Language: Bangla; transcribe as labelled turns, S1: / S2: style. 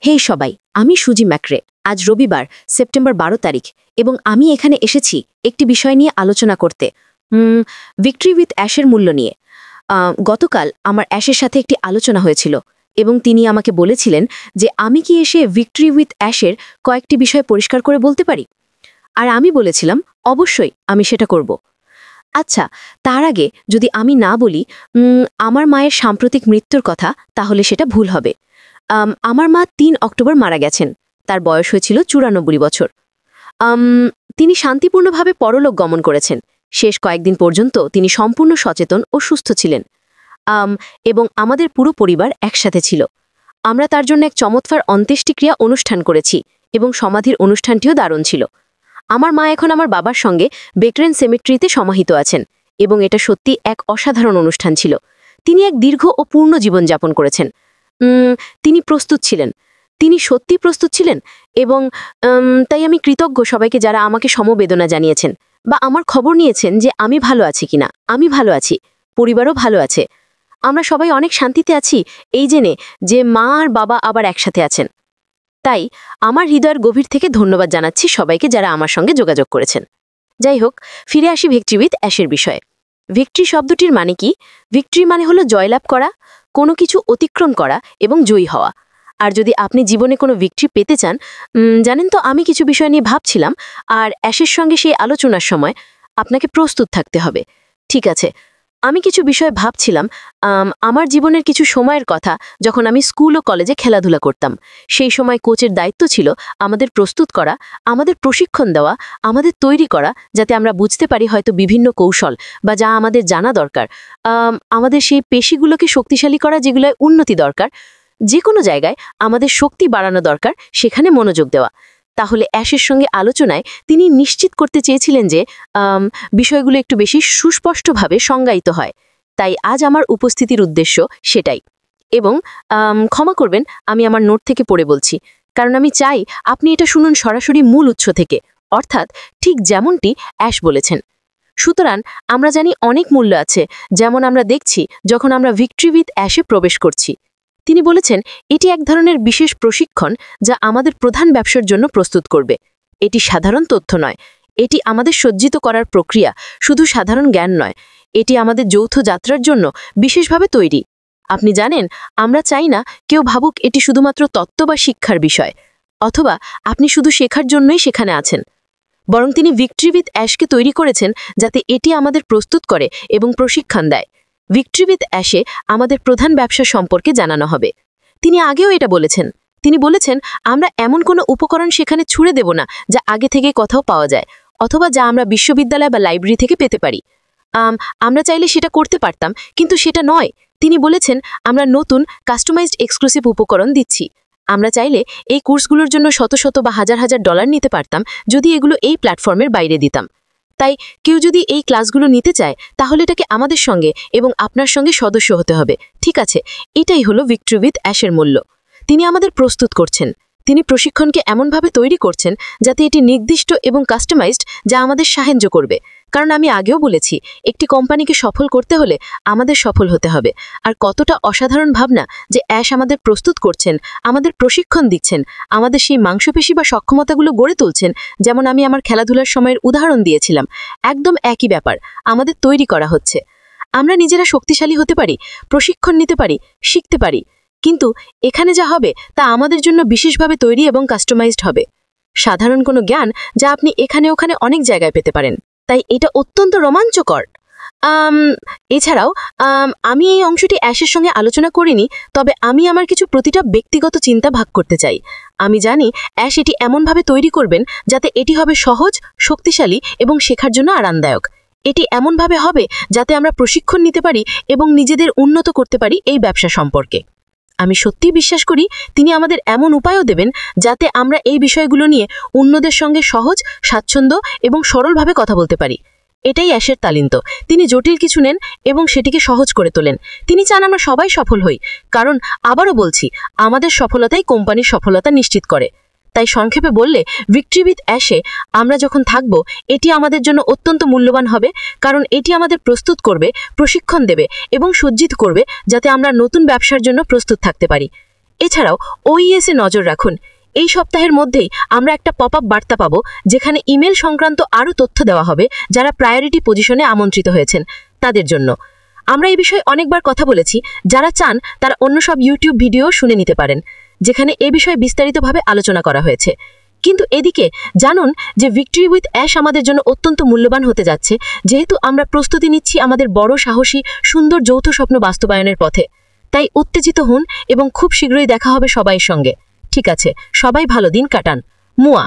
S1: হেই সবাই, আমি সুজি ম্যাক্রে। আজ রবিবার, সেপ্টেম্বর 12 তারিখ, এবং আমি এখানে এসেছি একটি বিষয় নিয়ে আলোচনা করতে। ভিক্টরি উইথ অ্যাশের মূল্য নিয়ে। গতকাল আমার অ্যাশের সাথে একটি আলোচনা হয়েছিল এবং তিনি আমাকে বলেছিলেন যে আমি কি এসে ভিক্টরি উইথ অ্যাশের কয়েকটি বিষয় পরিষ্কার করে বলতে পারি। আর আমি বলেছিলাম অবশ্যই আমি সেটা করব। আচ্ছা, তার আগে যদি আমি না বলি আমার মায়ের সাম্প্রতিক মৃত্যুর কথা, তাহলে সেটা ভুল হবে। আমার মা ৩ অক্টোবর মারা গেছেন। তার বয়স হয়েছিল ৯৪ বছর। তিনি শান্তিপূর্ণভাবে পরলোক গমন করেছেন। শেষ কয়েকদিন পর্যন্ত তিনি সম্পূর্ণ সচেতন ও সুস্থ ছিলেন, এবং আমাদের পুরো পরিবার একসাথে ছিল। আমরা তার জন্য এক চমৎকার অন্ত্যেষ্টিক্রিয়া অনুষ্ঠান করেছি এবং সমাধির অনুষ্ঠানটিও দারুণ ছিল। আমার মা এখন আমার বাবার সঙ্গে বেকরেন সেমেট্রিতে সমাহিত আছেন, এবং এটা সত্যি এক অসাধারণ অনুষ্ঠান ছিল। তিনি এক দীর্ঘ ও পূর্ণ জীবনযাপন করেছেন। তিনি প্রস্তুত ছিলেন, তিনি সত্যি প্রস্তুত ছিলেন, এবং তাই আমি কৃতজ্ঞ সবাইকে যারা আমাকে সমবেদনা জানিয়েছেন বা আমার খবর নিয়েছেন যে আমি ভালো আছি কিনা। আমি ভালো আছি, পরিবারও ভালো আছে। আমরা সবাই অনেক শান্তিতে আছি এই জেনে যে মা আর বাবা আবার একসাথে আছেন। তাই আমার হৃদয়ের গভীর থেকে ধন্যবাদ জানাচ্ছি সবাইকে যারা আমার সঙ্গে যোগাযোগ করেছেন। যাই হোক, ফিরে আসি ভিক্টরি উইথ অ্যাশের বিষয়ে। ভিক্টরি শব্দটির মানে কি? ভিক্টরি মানে হলো জয়লাভ করা, কোনো কিছু অতিক্রম করা এবং জয়ী হওয়া। আর যদি আপনি জীবনে কোনো ভিক্টরি পেতে চান, জানেন তো আমি কিছু বিষয় নিয়ে ভাবছিলাম, আর অ্যাশের সঙ্গে সেই আলোচনার সময় আপনাকে প্রস্তুত থাকতে হবে। ঠিক আছে, আমি কিছু বিষয় ভাবছিলাম। আমার জীবনের কিছু সময়ের কথা, যখন আমি স্কুল ও কলেজে খেলাধুলা করতাম। সেই সময় কোচের দায়িত্ব ছিল আমাদের প্রস্তুত করা, আমাদের প্রশিক্ষণ দেওয়া, আমাদের তৈরি করা, যাতে আমরা বুঝতে পারি হয়তো বিভিন্ন কৌশল বা যা আমাদের জানা দরকার, আমাদের সেই পেশিগুলোকে শক্তিশালী করা, যেগুলোয় উন্নতি দরকার। যে কোনো জায়গায় আমাদের শক্তি বাড়ানো দরকার, সেখানে মনোযোগ দেওয়া। তাহলে অ্যাশের সঙ্গে আলোচনায় তিনি নিশ্চিত করতে চেয়েছিলেন যে বিষয়গুলো একটু বেশি সুস্পষ্টভাবে সংজ্ঞায়িত হয়। তাই আজ আমার উপস্থিতির উদ্দেশ্য সেটাই। এবং ক্ষমা করবেন, আমি আমার নোট থেকে পড়ে বলছি, কারণ আমি চাই আপনি এটা শুনুন সরাসরি মূল উৎস থেকে, অর্থাৎ ঠিক যেমনটি অ্যাশ বলেছেন। সুতরাং আমরা জানি অনেক মূল্য আছে, যেমন আমরা দেখছি যখন আমরা ভিক্টরি উইথ অ্যাশে প্রবেশ করছি। তিনি বলেছেন এটি এক ধরনের বিশেষ প্রশিক্ষণ যা আমাদের প্রধান ব্যবসার জন্য প্রস্তুত করবে। এটি সাধারণ তথ্য নয়, এটি আমাদের সজ্জিত করার প্রক্রিয়া, শুধু সাধারণ জ্ঞান নয়। এটি আমাদের যৌথ যাত্রার জন্য বিশেষভাবে তৈরি। আপনি জানেন, আমরা চাই না কেউ ভাবুক এটি শুধুমাত্র তত্ত্ব বা শিক্ষার বিষয়, অথবা আপনি শুধু শেখার জন্যই সেখানে আছেন। বরং তিনি ভিক্টরি উইথ অ্যাশকে তৈরি করেছেন যাতে এটি আমাদের প্রস্তুত করে এবং প্রশিক্ষণ দেয়। ভিক্টরি উইথ অ্যাশে আমাদের প্রধান ব্যবসা সম্পর্কে জানানো হবে। তিনি আগেও এটা বলেছেন। তিনি বলেছেন আমরা এমন কোনো উপকরণ সেখানে ছুড়ে দেব না যা আগে থেকে কোথাও পাওয়া যায়, অথবা যা আমরা বিশ্ববিদ্যালয় বা লাইব্রেরি থেকে পেতে পারি। আমরা চাইলে সেটা করতে পারতাম, কিন্তু সেটা নয়। তিনি বলেছেন আমরা নতুন কাস্টমাইজড এক্সক্লুসিভ উপকরণ দিচ্ছি। আমরা চাইলে এই কোর্সগুলোর জন্য শত শত বা হাজার হাজার ডলার নিতে পারতাম যদি এগুলো এই প্ল্যাটফর্মের বাইরে দিতাম। তাই কেউ যদি এই ক্লাসগুলো নিতে চায়, তাহলে এটাকে আমাদের সঙ্গে এবং আপনার সঙ্গে সদস্য হতে হবে। ঠিক আছে, এটাই হলো ভিক্টরি উইথ অ্যাশের মূল্য। তিনি আমাদের প্রস্তুত করছেন। তিনি প্রশিক্ষণকে এমনভাবে তৈরি করছেন যাতে এটি নির্দিষ্ট এবং কাস্টমাইজড, যা আমাদের সাহায্য করবে। কারণ আমি আগেও বলেছি, একটি কোম্পানিকে সফল করতে হলে আমাদের সফল হতে হবে। আর কতটা অসাধারণ ভাবনা যে অ্যাশ আমাদের প্রস্তুত করছেন, আমাদের প্রশিক্ষণ দিচ্ছেন, আমাদের সেই মাংসপেশি বা সক্ষমতাগুলো গড়ে তুলছেন। যেমন আমি আমার খেলাধুলার সময়ের উদাহরণ দিয়েছিলাম, একদম একই ব্যাপার আমাদের তৈরি করা হচ্ছে। আমরা নিজেরা শক্তিশালী হতে পারি, প্রশিক্ষণ নিতে পারি, শিখতে পারি, কিন্তু এখানে যা হবে তা আমাদের জন্য বিশেষভাবে তৈরি এবং কাস্টমাইজড হবে। সাধারণ কোনো জ্ঞান যা আপনি এখানে ওখানে অনেক জায়গায় পেতে পারেন। তাই এটা অত্যন্ত রোমাঞ্চকর। এছাড়াও আমি এই অংশটি অ্যাশের সঙ্গে আলোচনা করিনি, তবে আমি আমার কিছু প্রতিটা ব্যক্তিগত চিন্তা ভাগ করতে চাই। আমি জানি অ্যাশ এটি এমনভাবে তৈরি করবেন যাতে এটি হবে সহজ, শক্তিশালী এবং শেখার জন্য আরামদায়ক। এটি এমনভাবে হবে যাতে আমরা প্রশিক্ষণ নিতে পারি এবং নিজেদের উন্নত করতে পারি এই ব্যবসা সম্পর্কে। আমি সত্যিই বিশ্বাস করি তিনি আমাদের এমন উপায়ও দেবেন যাতে আমরা এই বিষয়গুলো নিয়ে অন্যদের সঙ্গে সহজ, স্বাচ্ছন্দ্য এবং সরলভাবে কথা বলতে পারি। এটাই অ্যাশের তালিন্ত। তিনি জটিল কিছু নেন এবং সেটিকে সহজ করে তোলেন। তিনি চান আমরা সবাই সফল হই, কারণ আবারও বলছি, আমাদের সফলতাই কোম্পানির সফলতা নিশ্চিত করে। তাই সংক্ষেপে বললে, ভিক্টরি উইথ অ্যাশে আমরা যখন থাকব, এটি আমাদের জন্য অত্যন্ত মূল্যবান হবে, কারণ এটি আমাদের প্রস্তুত করবে, প্রশিক্ষণ দেবে এবং সজ্জিত করবে যাতে আমরা নতুন ব্যবসার জন্য প্রস্তুত থাকতে পারি। এছাড়াও ওইএস এ নজর রাখুন। এই সপ্তাহের মধ্যেই আমরা একটা পপ আপ বার্তা পাবো, যেখানে ইমেল সংক্রান্ত আরও তথ্য দেওয়া হবে যারা প্রায়োরিটি পজিশনে আমন্ত্রিত হয়েছেন তাদের জন্য। আমরা এই বিষয়ে অনেকবার কথা বলেছি, যারা চান তারা অন্য সব ইউটিউব ভিডিও শুনে নিতে পারেন, যেখানে এ বিষয়ে বিস্তারিতভাবে আলোচনা করা হয়েছে। কিন্তু এদিকে জানুন যে ভিক্টরি উইথ অ্যাশ আমাদের জন্য অত্যন্ত মূল্যবান হতে যাচ্ছে, যেহেতু আমরা প্রস্তুতি নিচ্ছি আমাদের বড় সাহসী সুন্দর যৌথ স্বপ্ন বাস্তবায়নের পথে। তাই উত্তেজিত হন এবং খুব শীঘ্রই দেখা হবে সবাইয়ের সঙ্গে। ঠিক আছে, সবাই ভালো দিন কাটান। মুয়া।